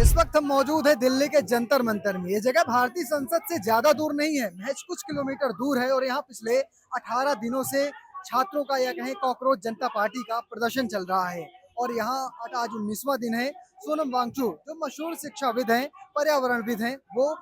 इस वक्त हम मौजूद है दिल्ली के जंतर मंतर में। ये जगह भारतीय संसद से ज्यादा दूर नहीं है, महज कुछ किलोमीटर दूर है और यहाँ पिछले 18 दिनों से छात्रों का या कहें कॉकरोच जनता पार्टी का प्रदर्शन चल रहा है। और यहाँ आज 19वां दिन है। सोनम वांगचुक जो मशहूर शिक्षाविद हैं, पर्यावरणविद हैं, वो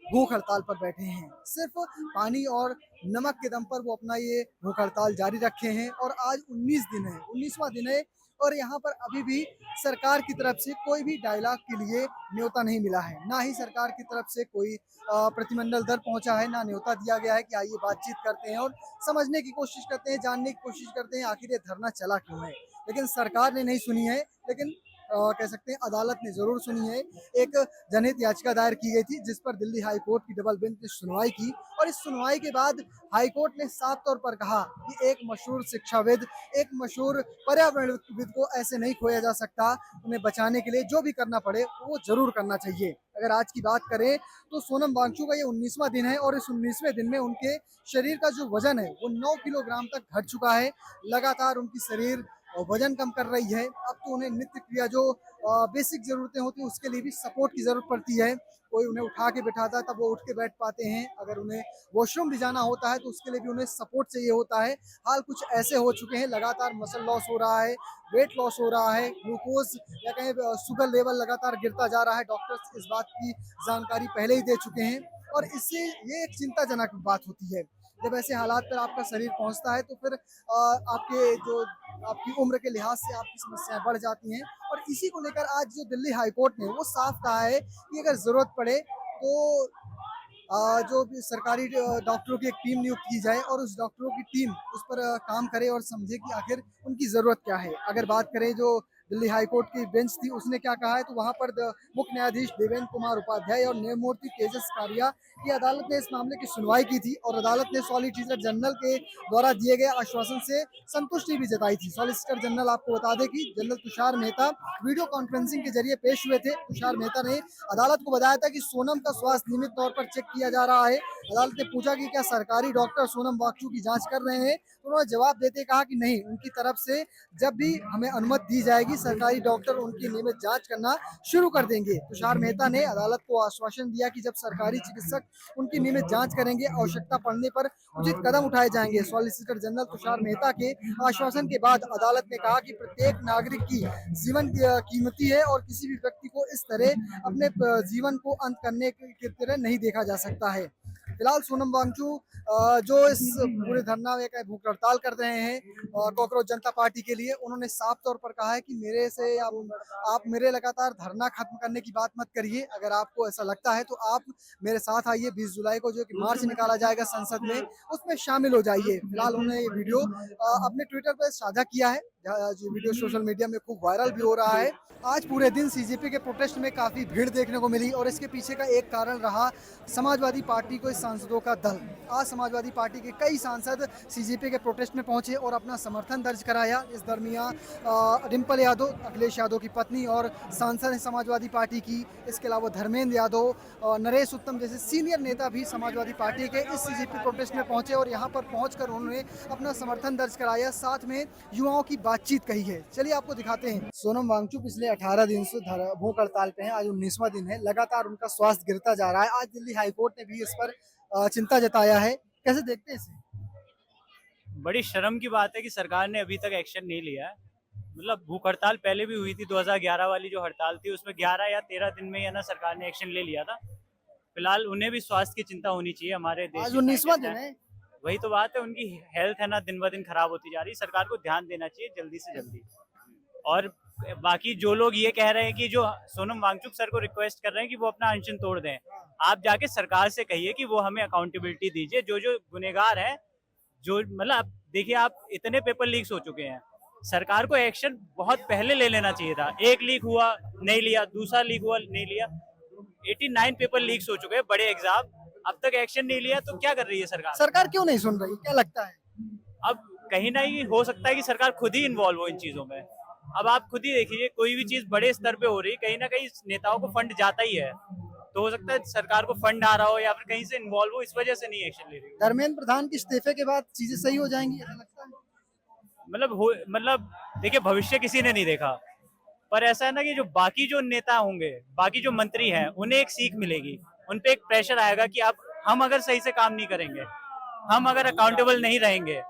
भूख हड़ताल पर बैठे हैं। सिर्फ पानी और नमक के दम पर वो अपना ये भूख हड़ताल जारी रखे हैं और आज 19 दिन है, 19वां दिन है। और यहाँ पर अभी भी सरकार की तरफ से कोई भी डायलॉग के लिए न्योता नहीं मिला है, ना ही सरकार की तरफ से कोई प्रतिनिधिमंडल दल पहुंचा है, ना न्योता दिया गया है कि आइए बातचीत करते हैं और समझने की कोशिश करते हैं, जानने की कोशिश करते हैं आखिर ये धरना चला क्यों है। लेकिन सरकार ने नहीं सुनी है, लेकिन कह सकते हैं अदालत ने जरूर सुनी है। एक जनहित याचिका दायर की गई थी जिस पर दिल्ली हाई कोर्ट की डबल बेंच ने सुनवाई की और इस सुनवाई के बाद हाई कोर्ट ने साफ तौर पर कहा कि एक मशहूर शिक्षाविद, एक मशहूर पर्यावरणविद को ऐसे नहीं खोया जा सकता। उन्हें बचाने के लिए जो भी करना पड़े वो जरूर करना चाहिए। अगर आज की बात करें तो सोनम वांगचुक का ये 19वां दिन है और इस 19वें दिन में उनके शरीर का जो वजन है वो 9 किलोग्राम तक घट चुका है। लगातार उनकी शरीर वजन कम कर रही है। अब तो उन्हें नित्य क्रिया जो बेसिक जरूरतें होती हैं उसके लिए भी सपोर्ट की जरूरत पड़ती है। कोई उन्हें उठा के बैठाता है तब वो उठ के बैठ पाते हैं। अगर उन्हें वॉशरूम भी जाना होता है तो उसके लिए भी उन्हें सपोर्ट चाहिए होता है। हाल कुछ ऐसे हो चुके हैं, लगातार मसल लॉस हो रहा है, वेट लॉस हो रहा है, ग्लूकोज या कहीं शुगर लेवल लगातार गिरता जा रहा है। डॉक्टर्स इस बात की जानकारी पहले ही दे चुके हैं और इससे ये एक चिंताजनक बात होती है। जब ऐसे हालात पर आपका शरीर पहुंचता है तो फिर आपके जो आपकी उम्र के लिहाज से आपकी समस्याएं बढ़ जाती हैं। और इसी को लेकर आज जो दिल्ली हाई कोर्ट ने वो साफ कहा है कि अगर जरूरत पड़े तो जो भी सरकारी डॉक्टरों की एक टीम नियुक्त की जाए और उस डॉक्टरों की टीम उस पर काम करे और समझे कि आखिर उनकी जरूरत क्या है। अगर बात करें जो दिल्ली हाई कोर्ट की बेंच थी उसने क्या कहा है तो वहां पर मुख्य न्यायाधीश देवेंद्र कुमार उपाध्याय और न्यायमूर्ति तेजस कारिया की अदालत ने इस मामले की सुनवाई की थी और अदालत ने सॉलिसिटर जनरल के द्वारा दिए गए आश्वासन से संतुष्टि भी जताई थी। सॉलिसिटर जनरल आपको बता दें कि general Tushar Mehta video conferencing के जरिए पेश हुए थे। तुषार मेहता ने अदालत को बताया था कि सोनम का स्वास्थ्य नियमित तौर पर चेक किया जा रहा है। अदालत ने पूछा कि क्या सरकारी डॉक्टर सोनम वांगचुक की जांच कर रहे हैं तो उन्होंने जवाब देते कहा कि नहीं, उनकी तरफ से जब भी हमें अनुमति दी जाएगी सरकारी डॉक्टर उनकी नियमित जांच करना शुरू कर देंगे। तुषार मेहता ने अदालत को आश्वासन दिया कि जब सरकारी चिकित्सक उनकी नियमित जांच करेंगे, आवश्यकता पड़ने पर उचित कदम उठाए जाएंगे। सॉलिसिटर जनरल तुषार मेहता के आश्वासन के बाद अदालत ने कहा कि प्रत्येक नागरिक की जीवन कीमती है और किसी भी व्यक्ति को इस तरह अपने जीवन को अंत करने की तरह नहीं देखा जा सकता है। फिलहाल सोनम वांगचुक जो इस पूरे धरना में भूख हड़ताल कर रहे हैं कॉकरोच जनता पार्टी के लिए, उन्होंने साफ तौर पर कहा है कि मेरे से आप मेरे लगातार धरना खत्म करने की बात मत करिए। अगर आपको ऐसा लगता है तो आप मेरे साथ आइए, 20 जुलाई को जो कि मार्च निकाला जाएगा संसद में, उसमें शामिल हो जाइए। फिलहाल उन्होंने ये वीडियो अपने ट्विटर पर साझा किया है। ये वीडियो सोशल मीडिया में खूब वायरल भी हो रहा है। आज पूरे दिन सीजेपी के प्रोटेस्ट में काफी भीड़ देखने को मिली और इसके पीछे का एक कारण रहा समाजवादी पार्टी के सांसदों का दल। आज समाजवादी पार्टी के कई सांसद सीजेपी के प्रोटेस्ट में पहुंचे और अपना समर्थन दर्ज कराया। इस दरमियान डिम्पल यादव, अखिलेश यादव की पत्नी और सांसद हैं समाजवादी पार्टी की। इसके अलावा धर्मेंद्र यादव, नरेश उत्तम जैसे सीनियर नेता भी समाजवादी पार्टी के इस सीजेपी प्रोटेस्ट में पहुंचे और यहाँ पर पहुंचकर उन्होंने अपना समर्थन दर्ज कराया, साथ में युवाओं की बातचीत कही है। चलिए आपको दिखाते हैं। सोनम वांगचुक पिछले 18 दिन से भूख हड़ताल पे हैं। आज 19वां दिन है। लगातार उनका स्वास्थ्य गिरता जा रहा है। आज दिल्ली हाईकोर्ट ने भी इस पर चिंता जताया है। कैसे देखते हैं इसे? बड़ी शर्म की बात है कि सरकार ने अभी तक एक्शन नहीं लिया है। मतलब भूख हड़ताल पहले भी हुई थी, 2011 वाली जो हड़ताल थी उसमें 11 या 13 दिन में ना सरकार ने एक्शन ले लिया था। फिलहाल उन्हें भी स्वास्थ्य की चिंता होनी चाहिए। हमारे देश आज 19वां दिन है। वही तो बात है, उनकी हेल्थ है ना दिन ब दिन खराब होती जा रही है। सरकार को ध्यान देना चाहिए जल्दी से जल्दी। और बाकी जो लोग ये कह रहे हैं कि जो सोनम वांगचुक सर को रिक्वेस्ट कर रहे हैं कि वो अपना अनशन तोड़ दें, आप जाके सरकार से कहिए कि वो हमें अकाउंटेबिलिटी दीजिए। जो जो गुनेगार हैं, जो मतलब देखिए आप इतने पेपर लीक्स हो चुके हैं, सरकार को एक्शन बहुत पहले ले लेना चाहिए था। एक लीक हुआ नहीं लिया, दूसरा लीक हुआ नहीं लिया, 89 पेपर लीक्स हो चुके हैं बड़े एग्जाम, अब तक एक्शन नहीं लिया तो क्या कर रही है सरकार? सरकार क्यों नहीं सुन रही, क्या लगता है? अब कहीं ना कहीं हो सकता है कि सरकार खुद ही इन्वॉल्व हो इन चीजों में। अब आप खुद ही देखिए, कोई भी चीज बड़े स्तर पे हो रही, कहीं ना कहीं नेताओं को फंड जाता ही है, तो हो सकता है सरकार को फंड आ रहा हो या फिर कहीं से इन्वॉल्व हो, इस वजह से नहीं एक्शन ले रही हो। धर्मेंद्र प्रधान के इस्तीफे के बाद चीजें सही हो जाएंगी ऐसा लगता है? मतलब देखिए भविष्य किसी ने नहीं देखा, पर ऐसा है ना कि जो बाकी जो नेता होंगे, बाकी जो मंत्री हैं, उन्हें एक सीख मिलेगी, उन पे एक प्रेशर आएगा कि आप हम अगर सही से काम नहीं करेंगे, हम अगर अकाउंटेबल नहीं रहेंगे,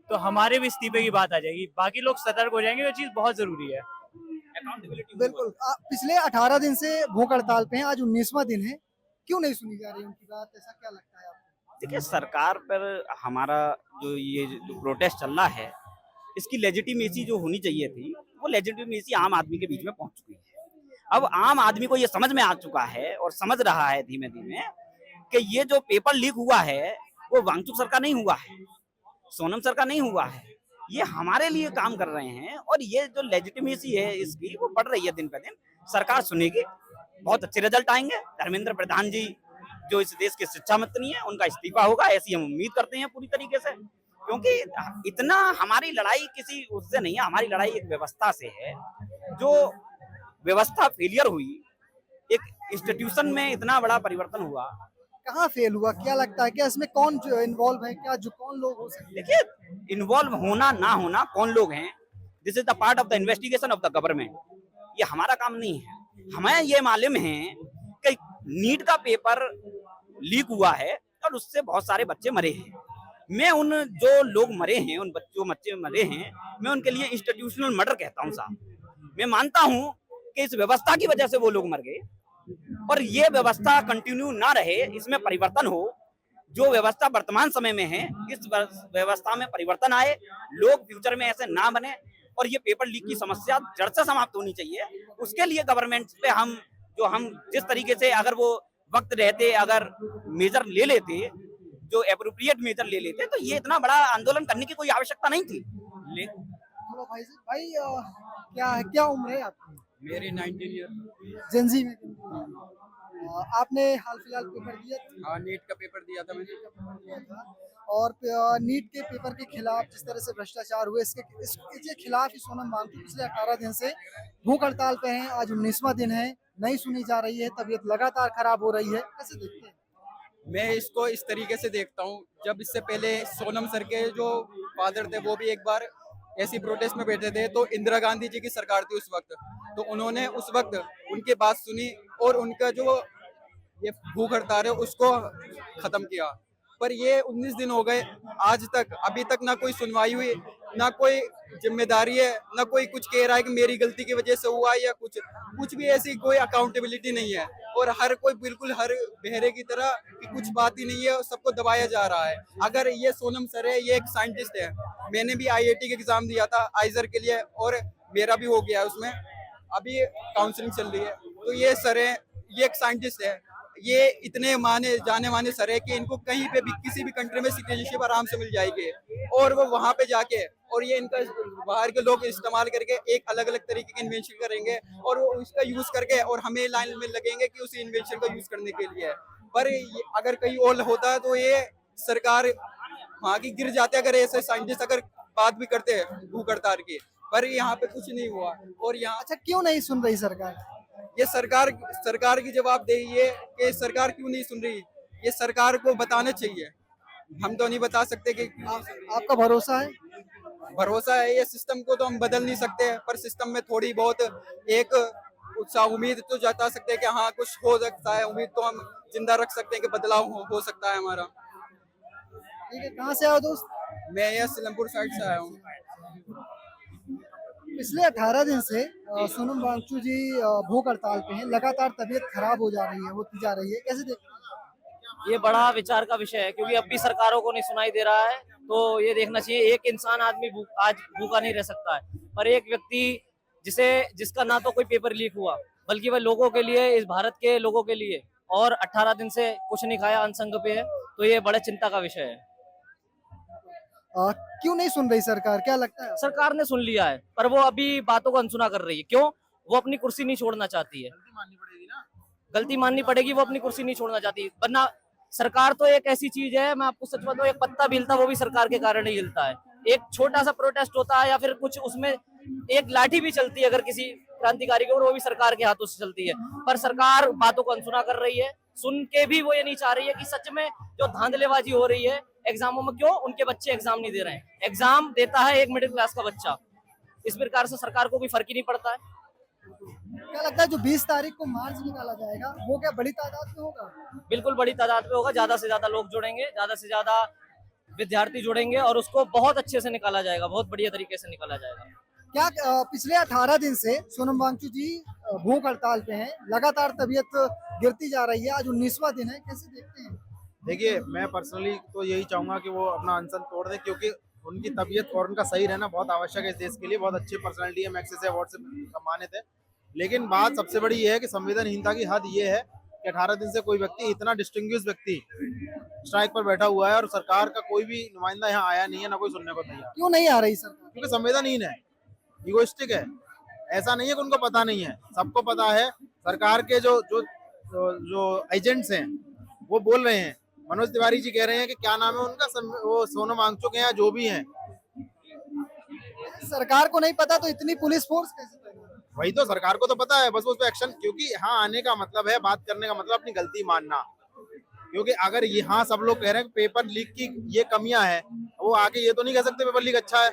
तो हमारे भी इस्तीफे की बात आ जाएगी। बाकी लोग सतर्क हो जाएंगे, ये चीज बहुत जरूरी है। बिल्कुल। पिछले 18 दिन से भूख हड़ताल पे हैं, आज 19वां दिन है। क्यों नहीं सुनी जा रही उनकी बात, ऐसा क्या लगता है आपको? देखिए, सरकार पर हमारा जो ये जो प्रोटेस्ट चल रहा है, इसकी लेजिटिमेसी जो होनी चाहिए थी, वो लेजिटिमेसी आम आदमी के बीच में पहुंच चुकी है। अब आम आदमी को ये समझ में आ चुका है और समझ रहा है धीमे धीमे कि ये जो पेपर लीक हुआ है वो वांगचुक सर का नहीं हुआ है, सोनम सर का नहीं हुआ है, ये हमारे लिए काम कर रहे हैं। और ये जो लेजिटिमेसी है इसकी वो बढ़ रही है दिन पे दिन। सरकार सुनेगी, बहुत अच्छे रिजल्ट आएंगे। धर्मेंद्र प्रधान जी जो इस देश के शिक्षा मंत्री हैं, उनका इस्तीफा होगा, ऐसी हम उम्मीद करते हैं पूरी तरीके से। क्योंकि इतना हमारी लड़ाई किसी उससे नहीं है, हमारी लड़ाई एक व्यवस्था से है। जो व्यवस्था फेलियर हुई, एक इंस्टीट्यूशन में इतना बड़ा परिवर्तन हुआ। कहाँ फेल हुआ, क्या लगता है? क्या इसमें कौन जो इन्वॉल्व है, क्या जो कौन लोग हो सकते हैं? देखिए, इन्वॉल्व होना ना होना कौन लोग हैं, this is the part of the investigation of the government. ये हमारा काम नहीं है। हमें ये मालूम है कि नीट का पेपर लीक हुआ है और उससे बहुत सारे बच्चे मरे हैं। मैं उन जो लोग मरे हैं, उन बच्चे मरे हैं, मैं उनके लिए इंस्टीट्यूशनल मर्डर कहता हूँ साहब। मैं मानता हूँ कि इस व्यवस्था की वजह से वो लोग मर गए और ये व्यवस्था कंटिन्यू ना रहे, इसमें परिवर्तन हो। जो व्यवस्था वर्तमान समय में है, इस व्यवस्था में परिवर्तन आए, लोग फ्यूचर में ऐसे ना बने और ये पेपर लीक की समस्या जड़ से समाप्त होनी चाहिए। उसके लिए गवर्नमेंट पे हम जिस तरीके से अगर वो वक्त रहते अगर मेजर ले लेते, जो एप्रोप्रिएट मेजर ले लेते, तो ये इतना बड़ा आंदोलन करने की कोई आवश्यकता नहीं थी। हेलो भाई जी, भाई क्या है, क्या उम्र है आपकी? मेरी 19 ईयर। जेंजी में आपने हाल फिलहाल पेपर दिया था? हाँ, नीट का पेपर दिया था मैंने। दिया था। और नीट के पेपर के खिलाफ जिस तरह से भ्रष्टाचार हुए, इसके खिलाफ ही सोनम वांगचुक पिछले 18 दिन से भूख हड़ताल पे हैं। आज 19वां दिन है, नहीं सुनी जा रही है, तबीयत लगातार खराब हो रही है। कैसे देखते हैं? मैं इसको इस तरीके से देखता हूँ, जब इससे पहले सोनम सर के जो फादर थे वो भी एक बार ऐसी प्रोटेस्ट में बैठे थे, तो इंदिरा गांधी जी की सरकार थी उस वक्त, तो उन्होंने उस वक्त उनकी बात सुनी और उनका जो ये भूख हड़ताल है उसको खत्म किया। पर ये 19 दिन हो गए, आज तक अभी तक ना कोई सुनवाई हुई, ना कोई जिम्मेदारी है, ना कोई कुछ कह रहा है कि मेरी गलती की वजह से हुआ या कुछ भी ऐसी कोई अकाउंटेबिलिटी नहीं है। और हर कोई बिल्कुल हर बहरे की तरह कि कुछ बात ही नहीं है, सबको दबाया जा रहा है। अगर ये सोनम सर है, ये एक साइंटिस्ट है, मैंने भी IIT का एग्जाम दिया था आइजर के लिए और मेरा भी हो गया उसमें, अभी काउंसलिंग चल रही है। तो ये सर है, ये एक साइंटिस्ट है, ये इतने माने जाने माने सर है कि इनको कहीं पे भी किसी भी कंट्री में सिटीजनशिप आराम से मिल जाएगी। और वो वहां पे जाके और ये इनका बाहर के लोग इस्तेमाल करके एक अलग अलग तरीके के इन्वेंशन करेंगे और वो उसका यूज करके और हमें लाइन में लगेंगे कि उस इन्वेंशन का यूज करने के लिए। पर अगर कहीं और होता है तो ये सरकार वहाँ की गिर जाते अगर ऐसे साइंटिस्ट अगर बात भी करते हैं भूख हड़ताल की। पर यहाँ पे कुछ नहीं हुआ। और यहाँ अच्छा, क्यों नहीं सुन रही सरकार? ये सरकार की जवाबदेही है कि सरकार क्यों नहीं सुन रही, ये सरकार को बताना चाहिए। हम तो नहीं बता सकते कि आपका भरोसा है? भरोसा है, ये सिस्टम को तो हम बदल नहीं सकते, पर सिस्टम में थोड़ी बहुत एक उत्साह उम्मीद तो जता सकते हैं कि हाँ कुछ हो सकता है, उम्मीद तो हम जिंदा रख सकते हैं कि बदलाव हो सकता है हमारा। ठीक है, कहाँ से आए हो दोस्त? मैं यह सिलमपुर साइड से आया हूँ। पिछले 18 दिन से सोनम वांगचुक जी भूख हड़ताल पे हैं, लगातार तबीयत खराब होती जा रही है। कैसे देखते हैं? ये बड़ा विचार का विषय है, क्योंकि अब भी सरकारों को नहीं सुनाई दे रहा है। तो ये देखना चाहिए, एक इंसान आदमी आज भूखा नहीं रह सकता है, पर एक व्यक्ति जिसका ना तो कोई पेपर लीक हुआ, बल्कि वह लोगों के लिए, इस भारत के लोगों के लिए, और 18 दिन से कुछ नहीं खाया, अनसंग पे है, तो ये बड़े चिंता का विषय है। क्यों नहीं सुन रही सरकार, क्या लगता है? सरकार ने सुन लिया है, पर वो अभी बातों को अनसुना कर रही है। क्यों? वो अपनी कुर्सी नहीं छोड़ना चाहती है। गलती माननी पड़ेगी, वो अपनी कुर्सी नहीं छोड़ना चाहती। वरना सरकार तो एक ऐसी चीज है, मैं आपको सच बताऊं, एक पत्ता भी हिलता वो भी सरकार के कारण ही हिलता है। एक छोटा सा प्रोटेस्ट होता है या फिर कुछ उसमें एक लाठी भी चलती है अगर किसी क्रांतिकारी के, और वो भी सरकार के हाथों से चलती है। पर सरकार बातों को अनसुना कर रही है। सुन के भी वो ये नहीं चाह रही है कि सच में जो धांधलेबाजी हो रही है एग्जामों में, क्यों उनके बच्चे एग्जाम नहीं दे रहे हैं। एग्जाम देता है एक मिडिल क्लास का बच्चा। इस प्रकार से सरकार को भी फर्क ही नहीं पड़ता है। क्या लगता है जो 20 तारीख को मार्च निकाला जाएगा वो क्या बड़ी तादाद में होगा? बिल्कुल बड़ी तादाद में होगा, ज्यादा से ज्यादा लोग जुड़ेंगे, ज्यादा से ज्यादा विद्यार्थी जुड़ेंगे और उसको बहुत अच्छे से निकाला जाएगा, बहुत बढ़िया तरीके से निकाला जाएगा। क्या पिछले 18 दिन से सोनम वांगचुक जी भूख हड़ताल पे हैं, लगातार तबीयत गिरती जा रही है, आज 19वां दिन है, कैसे देखते हैं? देखिए, मैं पर्सनली तो यही चाहूंगा कि वो अपना अनशन तोड़ दे, क्योंकि उनकी तबीयत और उनका सही रहना बहुत आवश्यक है इस देश के लिए। बहुत अच्छी पर्सनालिटी है, मैग्सेसे अवार्ड से सम्मानित है। लेकिन बात सबसे बड़ी ये है कि संवेदनहीनता की हद ये है कि 18 दिन से कोई व्यक्ति, इतना डिस्टिंग्विश व्यक्ति स्ट्राइक पर बैठा हुआ है और सरकार का कोई भी नुमाइंदा यहाँ आया नहीं है, ना कोई सुनने को तैयार। क्यों नहीं आ रही सरकार? क्योंकि संवेदनहीन है, इगोइस्टिक है। ऐसा नहीं है कि उनको पता नहीं है, सबको पता है। सरकार के जो जो जो एजेंट्स हैं वो बोल रहे हैं। मनोज तिवारी जी कह रहे हैं कि क्या नाम है उनका, वो सोनम वांगचुक हैं या जो भी हैं। सरकार को नहीं पता तो इतनी पुलिस फोर्स कैसे तैनात? वही तो, सरकार को तो पता है, बस वो उस पर एक्शन, क्योंकि यहाँ आने का मतलब है, बात करने का मतलब अपनी गलती मानना। क्योंकि अगर यहाँ सब लोग कह रहे हैं कि पेपर लीक की ये कमियां है, वो आके ये तो नहीं कह सकते पेपर लीक अच्छा है।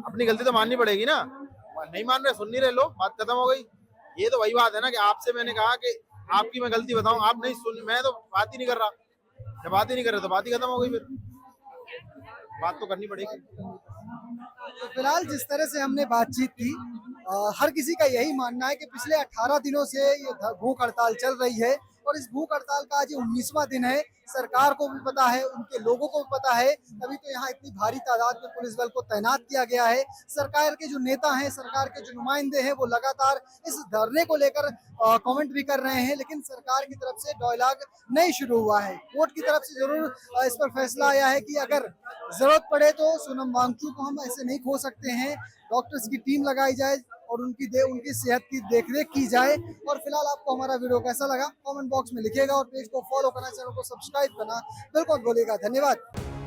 अपनी गलती तो माननी पड़ेगी ना। नहीं मान रहे, सुन नहीं रहे लोग, बात खत्म हो गई। ये तो वही बात है ना कि आपसे मैंने कहा कि आपकी मैं गलती बताऊं, आप नहीं सुन, मैं तो बात ही नहीं कर रहा। जब बात ही नहीं कर रहे तो बात ही खत्म हो गई, फिर बात तो करनी पड़ेगी। तो फिलहाल जिस तरह से हमने बातचीत की, हर किसी का यही मानना है कि पिछले 18 दिनों से ये भूख हड़ताल चल रही है और इस भूख हड़ताल का आज 19वां दिन है। सरकार को भी पता है, उनके लोगों को भी पता है, तभी तो यहाँ इतनी भारी तादाद में पुलिस बल को तैनात किया गया है। सरकार के जो नेता हैं, सरकार के जो नुमाइंदे हैं, वो लगातार इस धरने को लेकर कमेंट भी कर रहे हैं, लेकिन सरकार की तरफ से डायलॉग नहीं शुरू हुआ है। कोर्ट की तरफ से जरूर इस पर फैसला आया है कि अगर जरूरत पड़े तो सोनम वांगचुक को हम ऐसे नहीं खो सकते हैं, डॉक्टर्स की टीम लगाई जाए और उनकी सेहत की देखरेख की जाए। और फिलहाल आपको हमारा वीडियो कैसा लगा कमेंट बॉक्स में लिखिएगा और पेज को फॉलो करना, चैनल को सब्सक्राइब करना बिल्कुल भूलिएगा। धन्यवाद।